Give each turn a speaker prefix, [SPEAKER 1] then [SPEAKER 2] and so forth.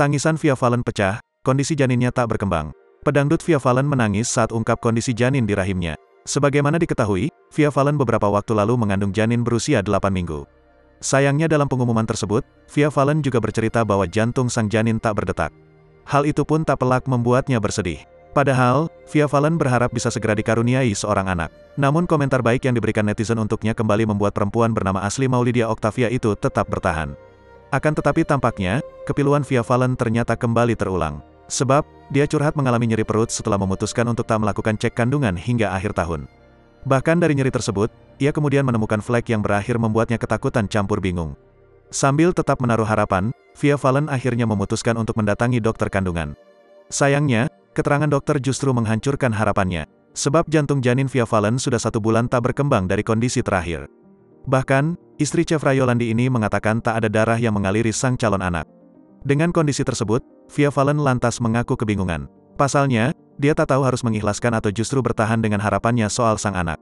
[SPEAKER 1] Tangisan Via Valen pecah, kondisi janinnya tak berkembang. Pedangdut Via Valen menangis saat ungkap kondisi janin di rahimnya. Sebagaimana diketahui, Via Valen beberapa waktu lalu mengandung janin berusia 8 minggu. Sayangnya dalam pengumuman tersebut, Via Valen juga bercerita bahwa jantung sang janin tak berdetak. Hal itu pun tak pelak membuatnya bersedih. Padahal, Via Valen berharap bisa segera dikaruniai seorang anak. Namun komentar baik yang diberikan netizen untuknya kembali membuat perempuan bernama asli Maulidia Octavia itu tetap bertahan. Akan tetapi tampaknya, kepiluan Via Valen ternyata kembali terulang. Sebab, dia curhat mengalami nyeri perut setelah memutuskan untuk tak melakukan cek kandungan hingga akhir tahun. Bahkan dari nyeri tersebut, ia kemudian menemukan flek yang berakhir membuatnya ketakutan campur bingung. Sambil tetap menaruh harapan, Via Valen akhirnya memutuskan untuk mendatangi dokter kandungan. Sayangnya, keterangan dokter justru menghancurkan harapannya. Sebab jantung janin Via Valen sudah 1 bulan tak berkembang dari kondisi terakhir. Bahkan, istri Chef Rayolandi ini mengatakan tak ada darah yang mengaliri sang calon anak. Dengan kondisi tersebut, Via Valen lantas mengaku kebingungan. Pasalnya, dia tak tahu harus mengikhlaskan atau justru bertahan dengan harapannya soal sang anak.